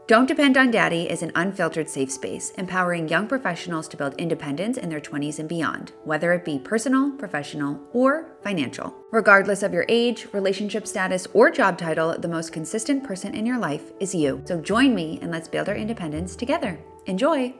Don't Depend on Daddy is an unfiltered safe space, empowering young professionals to build independence in their 20s and beyond, whether it be personal, professional, or financial. Regardless of your age, relationship status, or job title, the most consistent person in your life is you. So join me and let's build our independence together. Enjoy!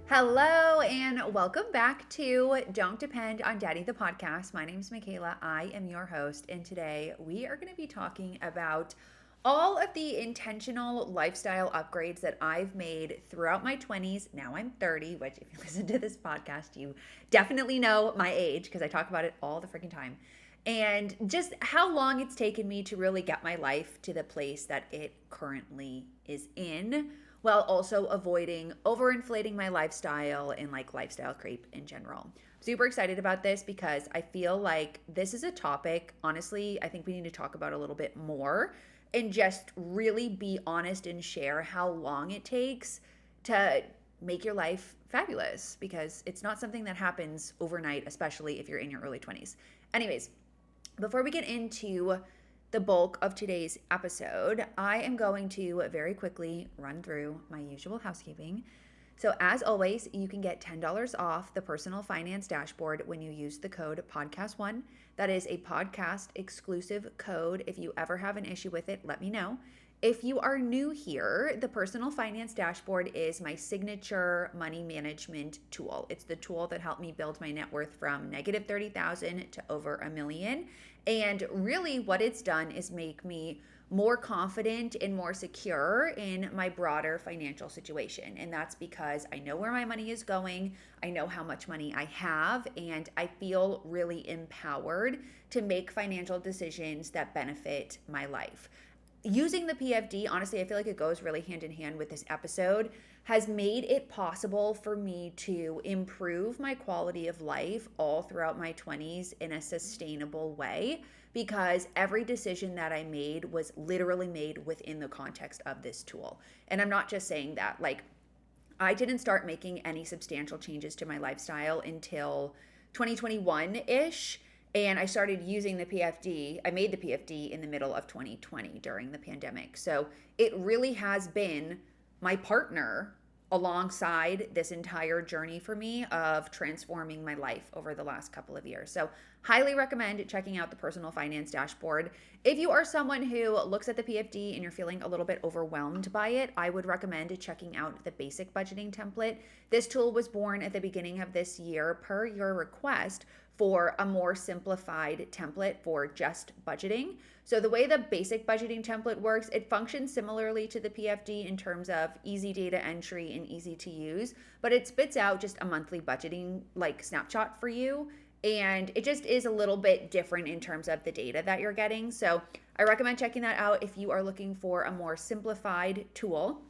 Hello and welcome back to Don't Depend on Daddy, the podcast. My name is Michaela. I am your host, and today we are going to be talking about all of the intentional lifestyle upgrades that I've made throughout my 20s. Now I'm 30, which if you listen to this podcast, you definitely know my age because I talk about it all the freaking time. And just how long it's taken me to really get my life to the place that it currently is in, while also avoiding overinflating my lifestyle and like lifestyle creep in general. Super excited about this because I feel like this is a topic, honestly, I think we need to talk about a little bit more and just really be honest and share how long it takes to make your life fabulous, because it's not something that happens overnight, especially if you're in your early 20s. Anyways, before we get into the bulk of today's episode, I am going to very quickly run through my usual housekeeping. So as always, you can get $10 off the personal finance dashboard when you use the code podcast1. That is a podcast exclusive code. If you ever have an issue with it, let me know. If you are new here, the personal finance dashboard is my signature money management tool. It's the tool that helped me build my net worth from negative 30,000 to over $1 million. And really what it's done is make me more confident and more secure in my broader financial situation. And that's because I know where my money is going, I know how much money I have, and I feel really empowered to make financial decisions that benefit my life. Using the PFD, honestly, I feel like it goes really hand in hand with this episode, has made it possible for me to improve my quality of life all throughout my 20s in a sustainable way, because every decision that I made was literally made within the context of this tool. And I'm not just saying that, like, I didn't start making any substantial changes to my lifestyle until 2021-ish. And I started using the PFD. I made the PFD in the middle of 2020 during the pandemic. So it really has been my partner alongside this entire journey for me of transforming my life over the last couple of years. So highly recommend checking out the personal finance dashboard. If you are someone who looks at the PFD and you're feeling a little bit overwhelmed by it, I would recommend checking out the basic budgeting template. This tool was born at the beginning of this year per your request for a more simplified template for just budgeting. So the way the basic budgeting template works, it functions similarly to the PFD in terms of easy data entry and easy to use, but it spits out just a monthly budgeting like snapshot for you. And it just is a little bit different in terms of the data that you're getting. So I recommend checking that out if you are looking for a more simplified tool.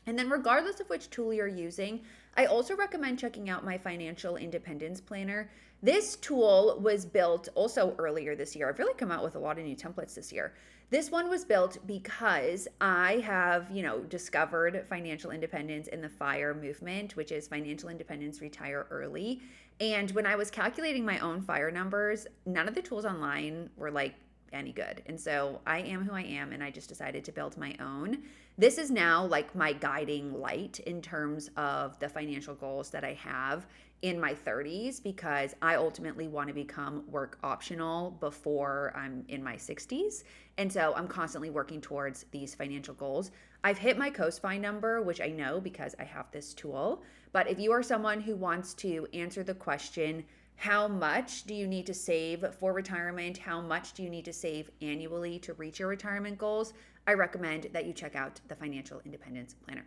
And then regardless of which tool you're using, I also recommend checking out my financial independence planner. This tool was built also earlier this year. I've really come out with a lot of new templates this year. This one was built because I have, discovered financial independence in the FIRE movement, which is Financial Independence Retire Early. And when I was calculating my own FIRE numbers, none of the tools online were like any good. And so I am who I am, and I just decided to build my own. This is now like my guiding light in terms of the financial goals that I have in my 30s, because I ultimately want to become work optional before I'm in my 60s. And so I'm constantly working towards these financial goals. I've hit my co-spine number, which I know because I have this tool. But if you are someone who wants to answer the question, how much do you need to save for retirement? How much do you need to save annually to reach your retirement goals? I recommend that you check out the Financial Independence Planner.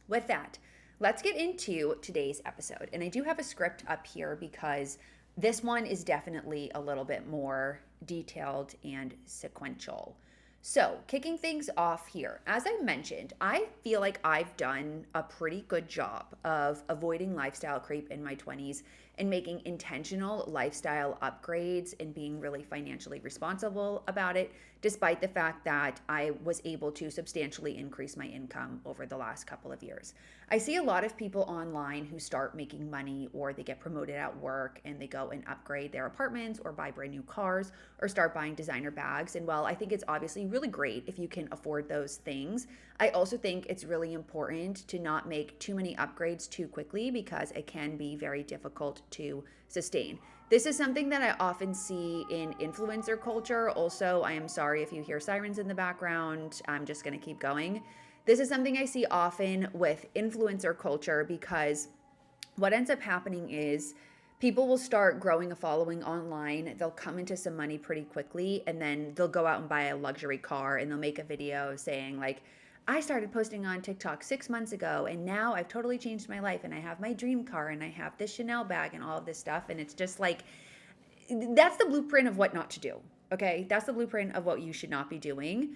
With that, let's get into today's episode. And I do have a script up here because this one is definitely a little bit more detailed and sequential. So, kicking things off here, as I mentioned, I feel like I've done a pretty good job of avoiding lifestyle creep in my 20s and making intentional lifestyle upgrades and being really financially responsible about it, despite the fact that I was able to substantially increase my income over the last couple of years. I see a lot of people online who start making money, or they get promoted at work and they go and upgrade their apartments or buy brand new cars or start buying designer bags. And while I think it's obviously really great if you can afford those things, I also think it's really important to not make too many upgrades too quickly, because it can be very difficult to sustain. This is something that I often see in influencer culture. Also, I am sorry if you hear sirens in the background. I'm just going to keep going. This is something I see often with influencer culture, because what ends up happening is people will start growing a following online. They'll come into some money pretty quickly, and then they'll go out and buy a luxury car, and they'll make a video saying like, I started posting on TikTok 6 months ago, and now I've totally changed my life, and I have my dream car, and I have this Chanel bag and all of this stuff. And it's just like, that's the blueprint of what not to do. Okay. That's the blueprint of what you should not be doing.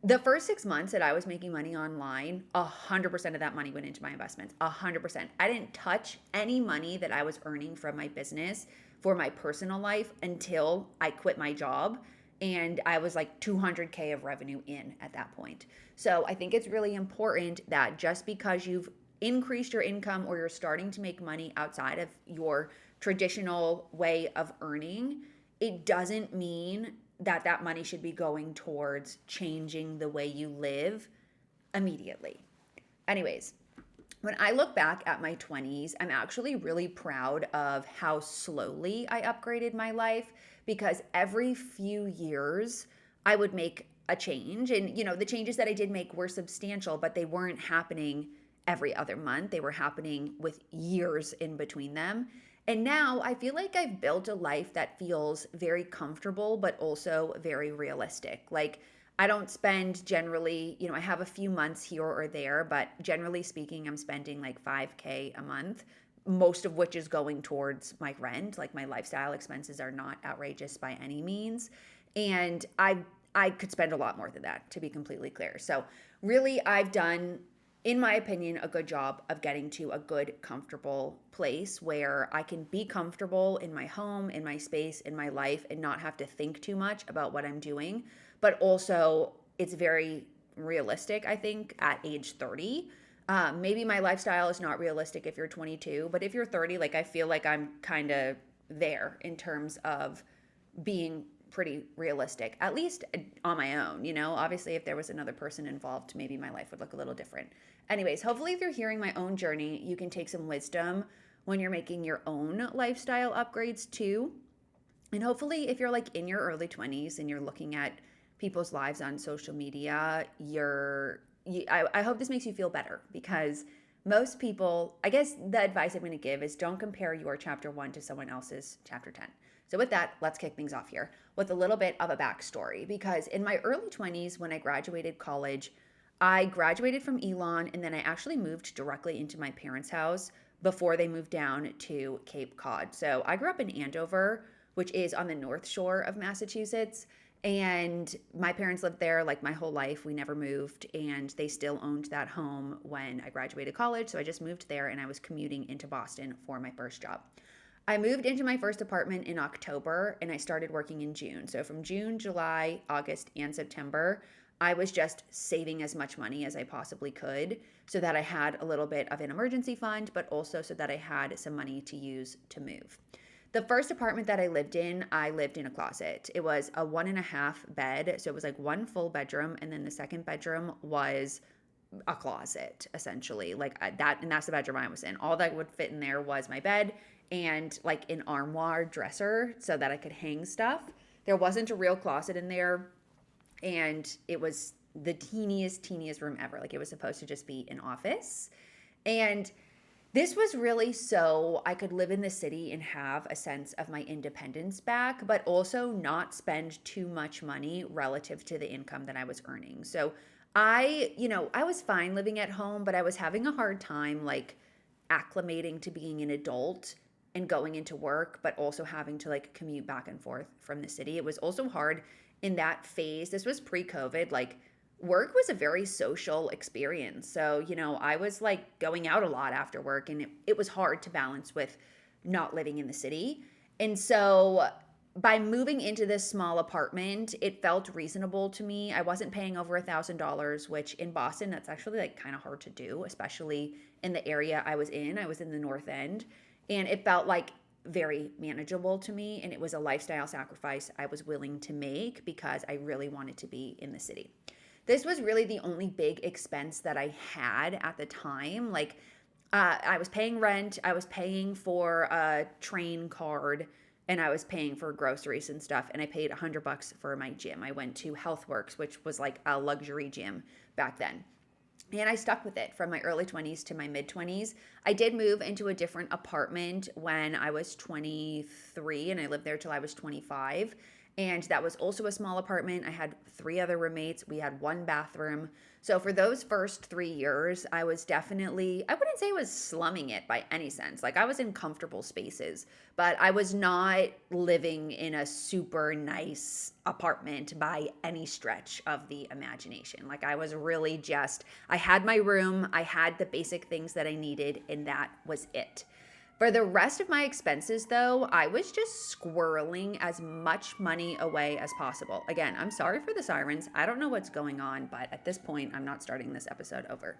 The first 6 months that I was making money online, 100% of that money went into my investments. 100%. I didn't touch any money that I was earning from my business for my personal life until I quit my job. And I was like 200K of revenue in at that point. So I think it's really important that just because you've increased your income or you're starting to make money outside of your traditional way of earning, it doesn't mean that that money should be going towards changing the way you live immediately. Anyways, when I look back at my 20s, I'm actually really proud of how slowly I upgraded my life, because every few years I would make a change. And, the changes that I did make were substantial, but they weren't happening every other month. They were happening with years in between them. And now I feel like I've built a life that feels very comfortable, but also very realistic. Like, I don't spend generally, I have a few months here or there, but generally speaking, I'm spending like 5K a month, most of which is going towards my rent. Like, my lifestyle expenses are not outrageous by any means. And I could spend a lot more than that, to be completely clear. So really, I've done, in my opinion, a good job of getting to a good, comfortable place where I can be comfortable in my home, in my space, in my life, and not have to think too much about what I'm doing. But also, it's very realistic, I think, at age 30. Maybe my lifestyle is not realistic if you're 22, but if you're 30, like, I feel like I'm kind of there in terms of being pretty realistic, at least on my own. Obviously, if there was another person involved, maybe my life would look a little different. Anyways, hopefully through hearing my own journey, you can take some wisdom when you're making your own lifestyle upgrades too. And hopefully, if you're like in your early 20s and you're looking at people's lives on social media, I hope this makes you feel better, because most people, I guess the advice I'm going to give is don't compare your chapter 1 to someone else's chapter 10. So with that, let's kick things off here with a little bit of a backstory, because in my early 20s, when I graduated college, I graduated from Elon, and then I actually moved directly into my parents' house before they moved down to Cape Cod. So I grew up in Andover, which is on the North Shore of Massachusetts. And my parents lived there like my whole life. We never moved, and they still owned that home when I graduated college. So I just moved there, and I was commuting into Boston for my first job. I moved into my first apartment in October, and I started working in June. So from June, July, August, and September, I was just saving as much money as I possibly could so that I had a little bit of an emergency fund, but also so that I had some money to use to move. The first apartment that I lived in a closet. It was a 1.5 bed. So it was like one full bedroom. And then the second bedroom was a closet, essentially. Like that. And that's the bedroom I was in. All that would fit in there was my bed and like an armoire dresser so that I could hang stuff. There wasn't a real closet in there. And it was the teeniest room ever. Like, it was supposed to just be an office. And this was really so I could live in the city and have a sense of my independence back, but also not spend too much money relative to the income that I was earning. So I was fine living at home, but I was having a hard time like acclimating to being an adult and going into work, but also having to like commute back and forth from the city. It was also hard in that phase. This was pre-COVID, like work was a very social experience. So, I was like going out a lot after work, and it was hard to balance with not living in the city. And so by moving into this small apartment, it felt reasonable to me. I wasn't paying over $1,000, which in Boston, that's actually like kind of hard to do, especially in the area I was in. I was in the North End, and it felt like very manageable to me. And it was a lifestyle sacrifice I was willing to make because I really wanted to be in the city. This was really the only big expense that I had at the time. Like, I was paying rent, I was paying for a train card, and I was paying for groceries and stuff. And I paid $100 for my gym. I went to HealthWorks, which was like a luxury gym back then. And I stuck with it from my early 20s to my mid 20s. I did move into a different apartment when I was 23, and I lived there till I was 25. And that was also a small apartment. I had 3 other roommates. We had 1 bathroom. So for those first 3 years, I was definitely, I wouldn't say I was slumming it by any sense. Like, I was in comfortable spaces, but I was not living in a super nice apartment by any stretch of the imagination. Like, I was really just, I had my room, I had the basic things that I needed, and that was it. For the rest of my expenses, though, I was just squirreling as much money away as possible. Again, I'm sorry for the sirens. I don't know what's going on, but at this point, I'm not starting this episode over.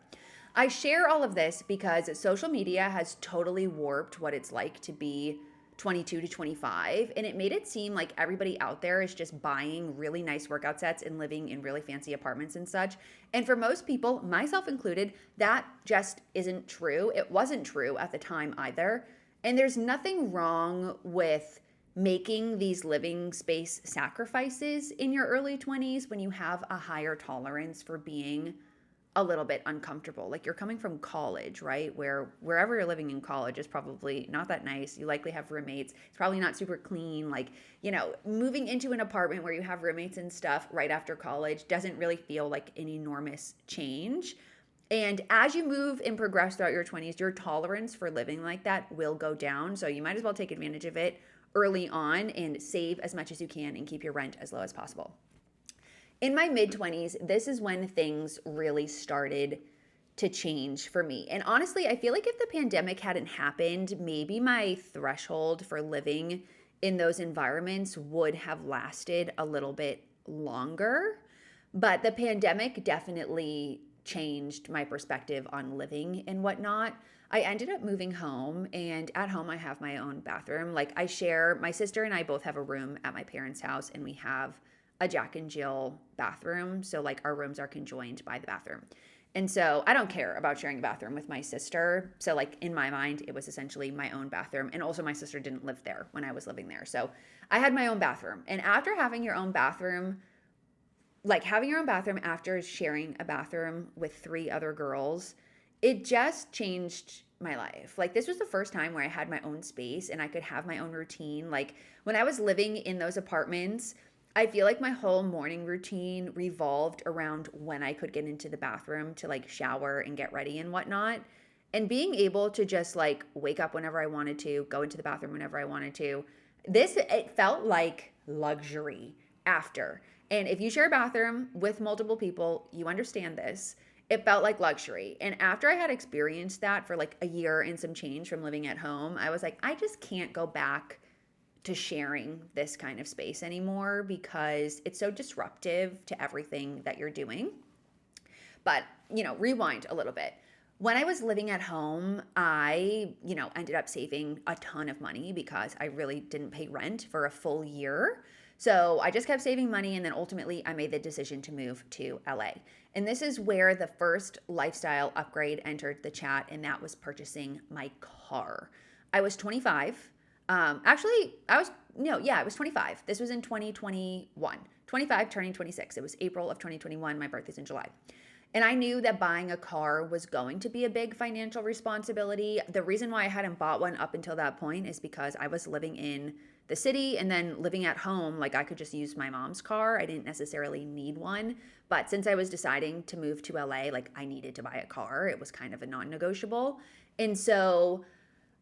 I share all of this because social media has totally warped what it's like to be 22 to 25, and it made it seem like everybody out there is just buying really nice workout sets and living in really fancy apartments and such. And for most people, myself included, that just isn't true. It wasn't true at the time either. And there's nothing wrong with making these living space sacrifices in your early 20s when you have a higher tolerance for being a little bit uncomfortable. Like, you're coming from college, right? Wherever you're living in college is probably not that nice. You likely have roommates. It's probably not super clean. Like, moving into an apartment where you have roommates and stuff right after college doesn't really feel like an enormous change. And as you move and progress throughout your 20s, your tolerance for living like that will go down. So you might as well take advantage of it early on and save as much as you can and keep your rent as low as possible. In my mid-20s, this is when things really started to change for me. And honestly, I feel like if the pandemic hadn't happened, maybe my threshold for living in those environments would have lasted a little bit longer. But the pandemic definitely changed my perspective on living and whatnot. I ended up moving home, and at home I have my own bathroom. Like, my sister and I both have a room at my parents' house, and we have a Jack and Jill bathroom. So like, our rooms are conjoined by the bathroom. And so I don't care about sharing a bathroom with my sister. So like, in my mind, it was essentially my own bathroom. And also my sister didn't live there when I was living there. So I had my own bathroom. And after having your own bathroom, like having your own bathroom after sharing a bathroom with 3 other girls, it just changed my life. Like, this was the first time where I had my own space and I could have my own routine. Like, when I was living in those apartments, I feel like my whole morning routine revolved around when I could get into the bathroom to like shower and get ready and whatnot. And being able to just like wake up whenever I wanted to, go into the bathroom whenever I wanted to, it felt like luxury after. And if you share a bathroom with multiple people, you understand this. It felt like luxury. And after I had experienced that for like a year and some change from living at home, I was like, I just can't go back to sharing this kind of space anymore because it's so disruptive to everything that you're doing. But, rewind a little bit. When I was living at home, I, ended up saving a ton of money because I really didn't pay rent for a full year. So I just kept saving money, and then ultimately I made the decision to move to LA. And this is where the first lifestyle upgrade entered the chat, and that was purchasing my car. I was 25. I was 25. This was in 2021. 25 turning 26. It was April of 2021. My birthday's in July. And I knew that buying a car was going to be a big financial responsibility. The reason why I hadn't bought one up until that point is because I was living in the city and then living at home. Like, I could just use my mom's car. I didn't necessarily need one. But since I was deciding to move to LA, like, I needed to buy a car. It was kind of a non-negotiable. And so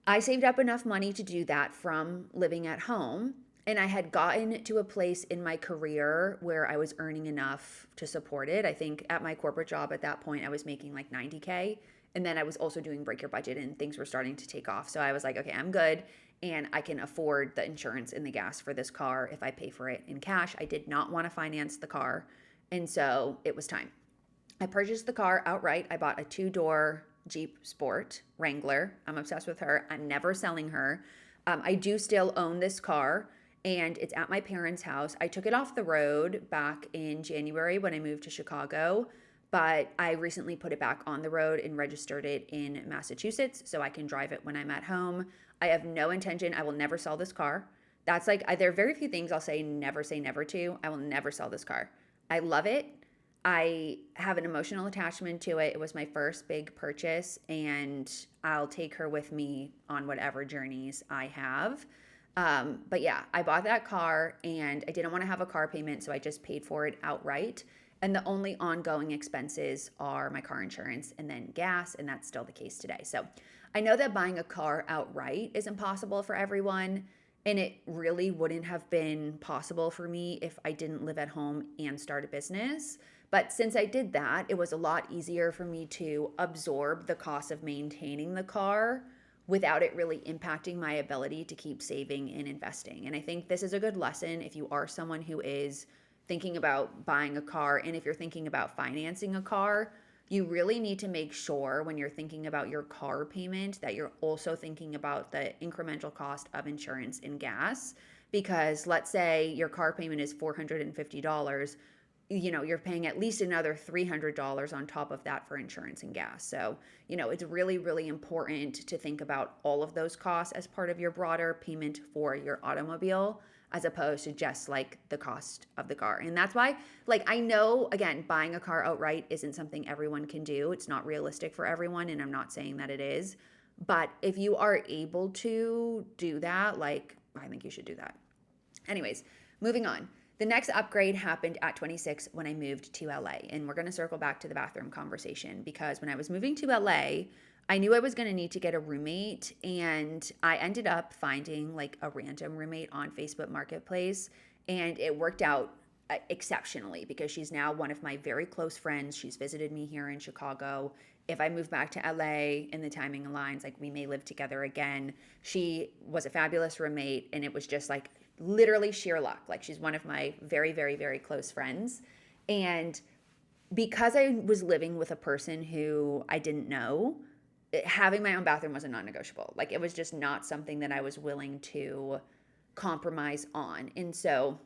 I saved up enough money to do that from living at home. And I had gotten to a place in my career where I was earning enough to support it. I think at my corporate job at that point, I was making like $90K. And then I was also doing Break Your Budget, and things were starting to take off. So I was like, okay, I'm good. and I can afford the insurance and the gas for this car if I pay for it in cash. I did not want to finance the car, and so it was time. I purchased the car outright. I bought a 2-door Jeep Sport Wrangler. I'm obsessed with her. I'm never selling her. I do still own this car, and it's at my parents' house. I took it off the road back in January when I moved to Chicago, but I recently put it back on the road and registered it in Massachusetts so I can drive it when I'm at home. I have no intention. I will never sell this car. That's like, there are very few things I'll say never to. I will never sell this car. I love it. I have an emotional attachment to it. It was my first big purchase, and I'll take her with me on whatever journeys I have. But yeah, I bought that car and I didn't want to have a car payment, so I just paid for it outright. And the only ongoing expenses are my car insurance and then gas, and that's still the case today. So I know that buying a car outright is impossible for everyone, and it really wouldn't have been possible for me if I didn't live at home and start a business. But since I did that, it was a lot easier for me to absorb the cost of maintaining the car without it really impacting my ability to keep saving and investing. And I think this is a good lesson if you are someone who is thinking about buying a car, and if you're thinking about financing a car, you really need to make sure when you're thinking about your car payment that you're also thinking about the incremental cost of insurance and gas. Because let's say your car payment is $450, you're paying at least another $300 on top of that for insurance and gas. So, it's really, really important to think about all of those costs as part of your broader payment for your automobile, as opposed to just like the cost of the car. And that's why, I know, again, buying a car outright isn't something everyone can do. It's not realistic for everyone, and I'm not saying that it is. But if you are able to do that, I think you should do that. Anyways, moving on. The next upgrade happened at 26 when I moved to LA. And we're going to circle back to the bathroom conversation, because when I was moving to LA, I knew I was going to need to get a roommate, and I ended up finding a random roommate on Facebook Marketplace, and it worked out exceptionally because she's now one of my very close friends. She's visited me here in Chicago. If I move back to LA and the timing aligns, we may live together again. She was a fabulous roommate, and it was just literally sheer luck. She's one of my very, very, very close friends. And because I was living with a person who I didn't know, having my own bathroom was a non-negotiable. It was just not something that I was willing to compromise on. And so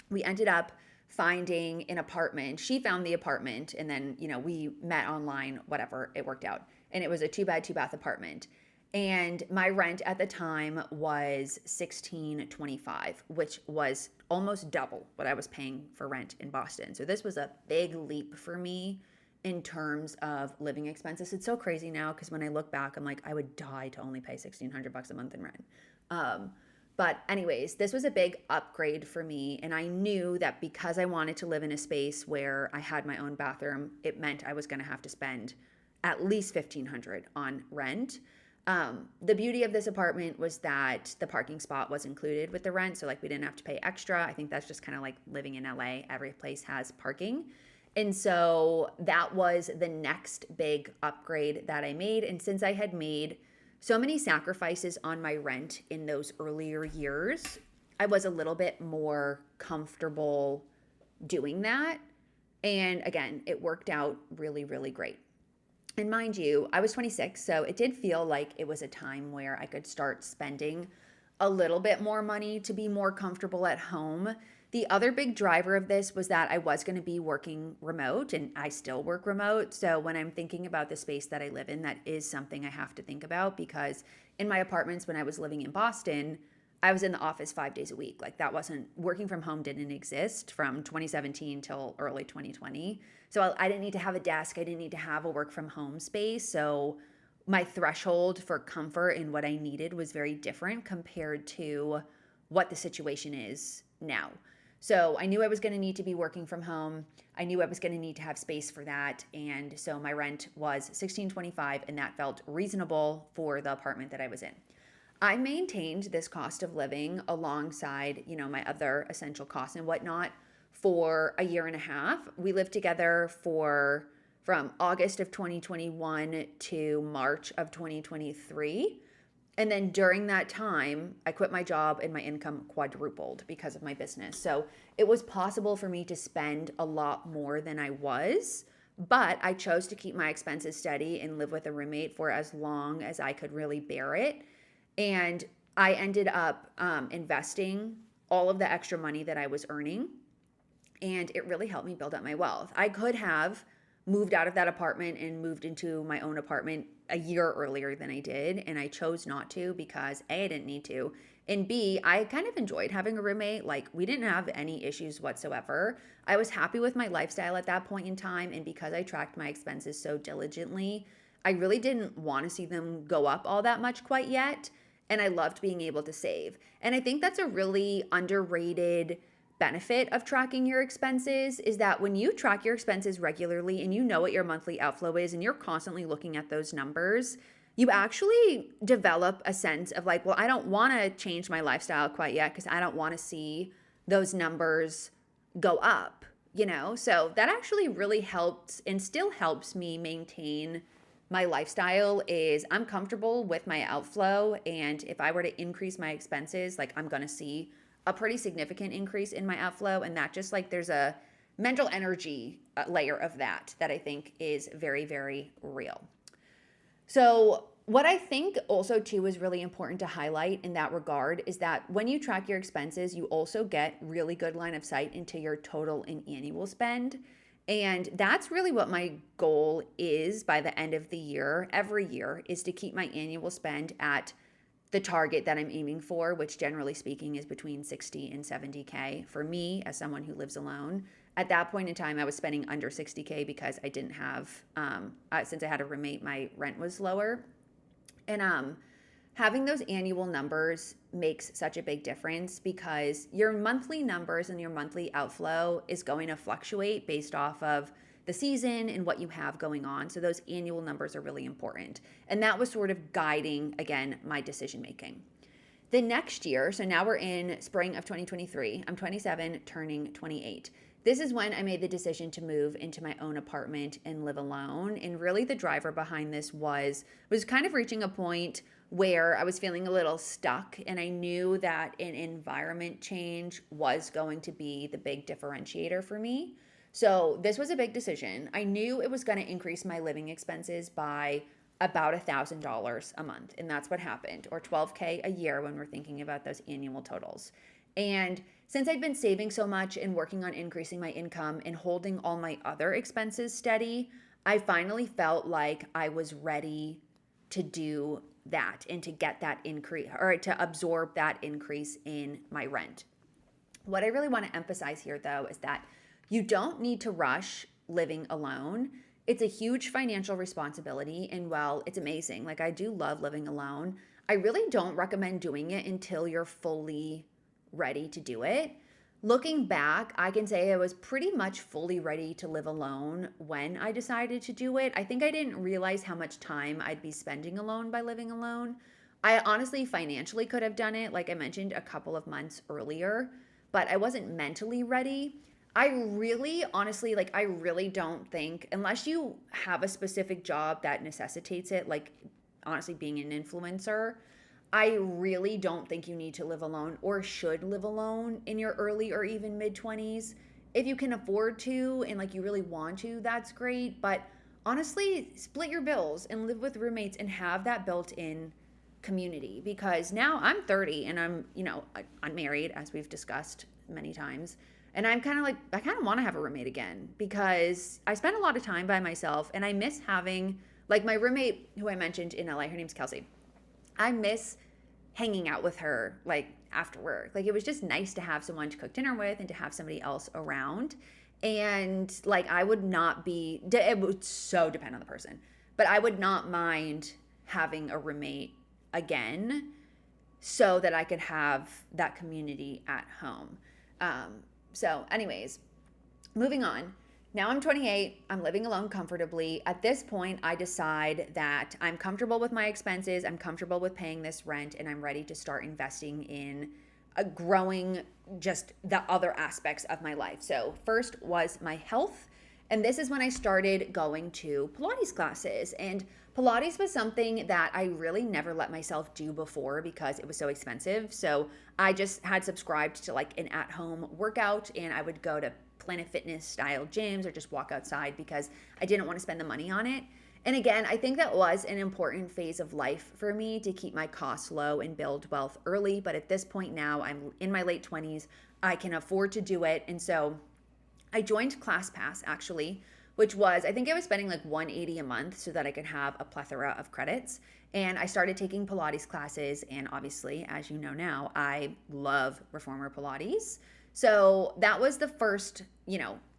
we ended up finding an apartment. She found the apartment, and then, we met online, whatever, it worked out. And it was a 2-bed, 2-bath apartment. And my rent at the time was $16.25, which was almost double what I was paying for rent in Boston. So this was a big leap for me in terms of living expenses. It's so crazy now because when I look back, I'm I would die to only pay $1,600 a month in rent. But anyways, this was a big upgrade for me. And I knew that because I wanted to live in a space where I had my own bathroom, it meant I was going to have to spend at least $1,500 on rent. The beauty of this apartment was that the parking spot was included with the rent. So we didn't have to pay extra. I think that's just kind of like living in LA. Every place has parking. And so that was the next big upgrade that I made. And since I had made so many sacrifices on my rent in those earlier years, I was a little bit more comfortable doing that. And again, it worked out really, really great. And mind you, I was 26, so it did feel like it was a time where I could start spending a little bit more money to be more comfortable at home. The other big driver of this was that I was going to be working remote, and I still work remote. So when I'm thinking about the space that I live in, that is something I have to think about, because in my apartments when I was living in Boston, I was in the office 5 days a week. That wasn't, working from home didn't exist from 2017 till early 2020. So I didn't need to have a desk. I didn't need to have a work from home space. So my threshold for comfort and what I needed was very different compared to what the situation is now. So I knew I was going to need to be working from home. I knew I was going to need to have space for that. And so my rent was $16.25, and that felt reasonable for the apartment that I was in. I maintained this cost of living alongside, my other essential costs and whatnot for a year and a half. We lived together from August of 2021 to March of 2023. And then during that time, I quit my job and my income quadrupled because of my business. So it was possible for me to spend a lot more than I was, but I chose to keep my expenses steady and live with a roommate for as long as I could really bear it. And I ended up investing all of the extra money that I was earning, and it really helped me build up my wealth. I could have moved out of that apartment and moved into my own apartment a year earlier than I did, and I chose not to because A, I didn't need to, and B, I kind of enjoyed having a roommate. Like, we didn't have any issues whatsoever. I was happy with my lifestyle at that point in time, and because I tracked my expenses so diligently, I really didn't want to see them go up all that much quite yet, and I loved being able to save. And I think that's a really underrated benefit of tracking your expenses, is that when you track your expenses regularly and you know what your monthly outflow is and you're constantly looking at those numbers, you actually develop a sense of like, well, I don't want to change my lifestyle quite yet because I don't want to see those numbers go up, you know? So that actually really helped and still helps me maintain my lifestyle. Is I'm comfortable with my outflow, and if I were to increase my expenses, like, I'm going to see a pretty significant increase in my outflow, and that just like there's a mental energy layer of that I think is very, very real. So what I think also too is really important to highlight in that regard is that when you track your expenses, you also get really good line of sight into your total and annual spend. And that's really what my goal is by the end of the year, every year, is to keep my annual spend at the target that I'm aiming for, which generally speaking is between 60 and 70K. For me, as someone who lives alone, at that point in time, I was spending under 60K because I didn't have, since I had a roommate, my rent was lower. And having those annual numbers makes such a big difference because your monthly numbers and your monthly outflow is going to fluctuate based off of the season and what you have going on. So those annual numbers are really important. And that was sort of guiding, again, my decision making. The next year, so now we're in spring of 2023, I'm 27, turning 28. This is when I made the decision to move into my own apartment and live alone. And really the driver behind this was kind of reaching a point where I was feeling a little stuck, and I knew that an environment change was going to be the big differentiator for me. So this was a big decision. I knew it was going to increase my living expenses by about $1,000 a month. And that's what happened, or 12K a year when we're thinking about those annual totals. And since I'd been saving so much and working on increasing my income and holding all my other expenses steady, I finally felt like I was ready to do that and to get that increase, or to absorb that increase in my rent. What I really want to emphasize here, though, is that you don't need to rush living alone. It's a huge financial responsibility, and while it's amazing, like, I do love living alone, I really don't recommend doing it until you're fully ready to do it. Looking back, I can say I was pretty much fully ready to live alone when I decided to do it. I think I didn't realize how much time I'd be spending alone by living alone. I honestly financially could have done it, like I mentioned, a couple of months earlier, but I wasn't mentally ready. I really, honestly, like, I really don't think, unless you have a specific job that necessitates it, like, honestly, being an influencer, I really don't think you need to live alone or should live alone in your early or even mid 20s. If you can afford to and like you really want to, that's great. But honestly, split your bills and live with roommates and have that built in community, because now I'm 30 and I'm, unmarried, as we've discussed many times. And I'm kind of like, I kind of want to have a roommate again because I spend a lot of time by myself and I miss having, like, my roommate who I mentioned in LA, her name's Kelsey. I miss hanging out with her, like, after work. Like, it was just nice to have someone to cook dinner with and to have somebody else around. And like, I would not be, it would so depend on the person, but I would not mind having a roommate again so that I could have that community at home. So anyways, moving on. Now I'm 28, I'm living alone comfortably. At this point, I decide that I'm comfortable with my expenses, I'm comfortable with paying this rent, and I'm ready to start investing in growing just the other aspects of my life. So first was my health, And this is when I started going to Pilates classes. And Pilates was something that I really never let myself do before because it was so expensive. So I just had subscribed to like an at-home workout, and I would go to Planet Fitness style gyms or just walk outside because I didn't want to spend the money on it. And again, I think that was an important phase of life for me to keep my costs low and build wealth early. But at this point now, I'm in my late 20s. I can afford to do it. And so I joined ClassPass actually, which was, I think I was spending like $180 a month so that I could have a plethora of credits. And I started taking Pilates classes. And obviously, as you know now, I love reformer Pilates. So that was the first,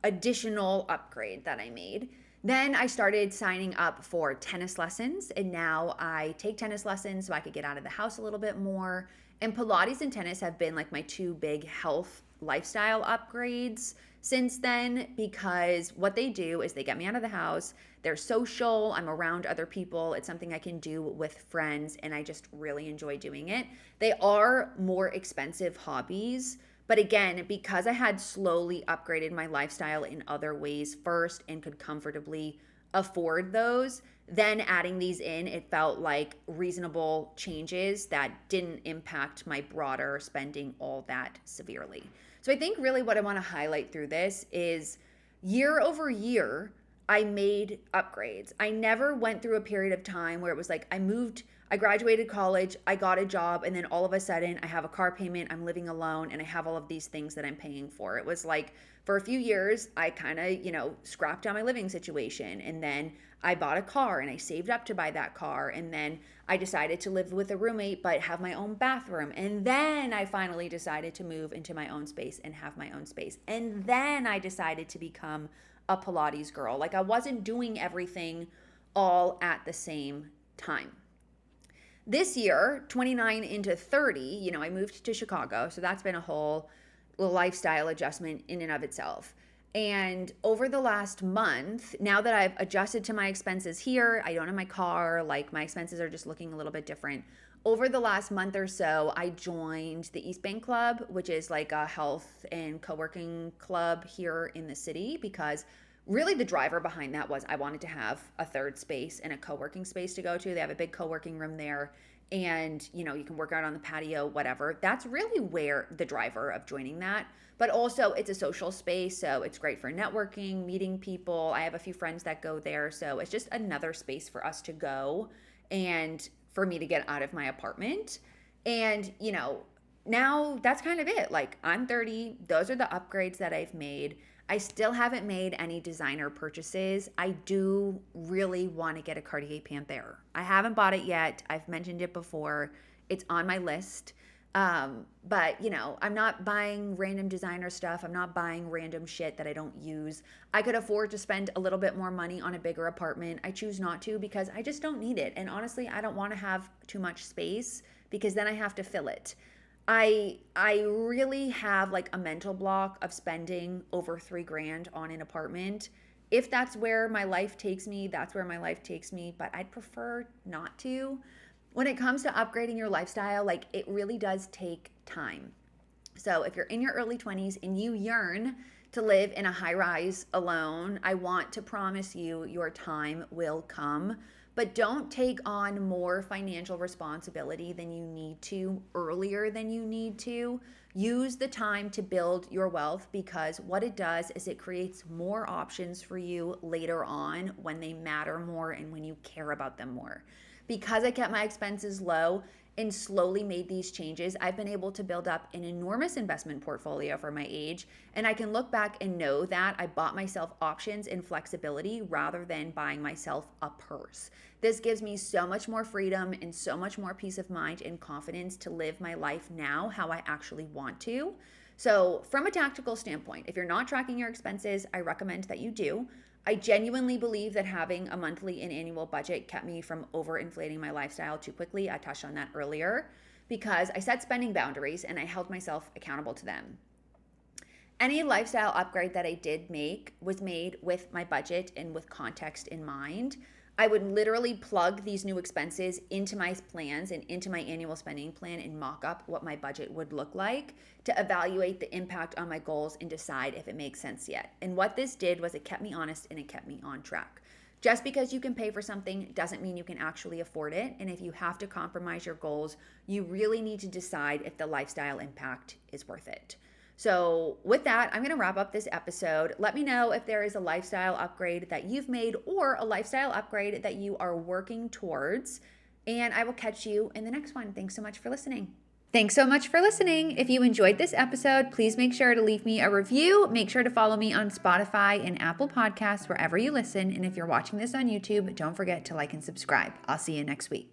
additional upgrade that I made. Then I started signing up for tennis lessons, and now I take tennis lessons so I could get out of the house a little bit more. And Pilates and tennis have been like my two big health lifestyle upgrades since then, because what they do is they get me out of the house. They're social. I'm around other people. It's something I can do with friends, and I just really enjoy doing it. They are more expensive hobbies. But again, because I had slowly upgraded my lifestyle in other ways first and could comfortably afford those, then adding these in, it felt like reasonable changes that didn't impact my broader spending all that severely. So I think really what I want to highlight through this is year over year, I made upgrades. I never went through a period of time where it was like I graduated college, I got a job, and then all of a sudden I have a car payment, I'm living alone, and I have all of these things that I'm paying for. It was like for a few years, I kind of, scrapped down my living situation, and then I bought a car and I saved up to buy that car, and then I decided to live with a roommate but have my own bathroom, and then I finally decided to move into my own space and have my own space, and then I decided to become a Pilates girl. Like I wasn't doing everything all at the same time. This year, 29 into 30, I moved to Chicago. So that's been a whole lifestyle adjustment in and of itself. And over the last month, now that I've adjusted to my expenses here, I don't have my car, like my expenses are just looking a little bit different. Over the last month or so, I joined the East Bank Club, which is like a health and co-working club here in the city, because really the driver behind that was I wanted to have a third space and a co-working space to go to. They have a big co-working room there, and you can work out on the patio, whatever. That's really where the driver of joining that. But also it's a social space, so it's great for networking, meeting people. I have a few friends that go there, so it's just another space for us to go and for me to get out of my apartment. And now that's kind of it. Like I'm 30, those are the upgrades that I've made. I still haven't made any designer purchases. I do really want to get a Cartier Panthère. I haven't bought it yet. I've mentioned it before. It's on my list. But I'm not buying random designer stuff. I'm not buying random shit that I don't use. I could afford to spend a little bit more money on a bigger apartment. I choose not to because I just don't need it. And honestly, I don't want to have too much space because then I have to fill it. I really have like a mental block of spending over $3,000 on an apartment. If that's where my life takes me, that's where my life takes me, but I'd prefer not to. When it comes to upgrading your lifestyle, like it really does take time. So if you're in your early 20s and you yearn to live in a high rise alone, I want to promise you your time will come. But don't take on more financial responsibility than you need to earlier than you need to. Use the time to build your wealth, because what it does is it creates more options for you later on when they matter more and when you care about them more. Because I kept my expenses low and slowly made these changes, I've been able to build up an enormous investment portfolio for my age. And I can look back and know that I bought myself options and flexibility rather than buying myself a purse. This gives me so much more freedom and so much more peace of mind and confidence to live my life now how I actually want to. So from a tactical standpoint, if you're not tracking your expenses, I recommend that you do. I genuinely believe that having a monthly and annual budget kept me from overinflating my lifestyle too quickly. I touched on that earlier because I set spending boundaries and I held myself accountable to them. Any lifestyle upgrade that I did make was made with my budget and with context in mind. I would literally plug these new expenses into my plans and into my annual spending plan and mock up what my budget would look like to evaluate the impact on my goals and decide if it makes sense yet. And what this did was it kept me honest and it kept me on track. Just because you can pay for something doesn't mean you can actually afford it. And if you have to compromise your goals, you really need to decide if the lifestyle impact is worth it. So, with that, I'm going to wrap up this episode. Let me know if there is a lifestyle upgrade that you've made or a lifestyle upgrade that you are working towards. And I will catch you in the next one. Thanks so much for listening. Thanks so much for listening. If you enjoyed this episode, please make sure to leave me a review. Make sure to follow me on Spotify and Apple Podcasts, wherever you listen. And if you're watching this on YouTube, don't forget to like and subscribe. I'll see you next week.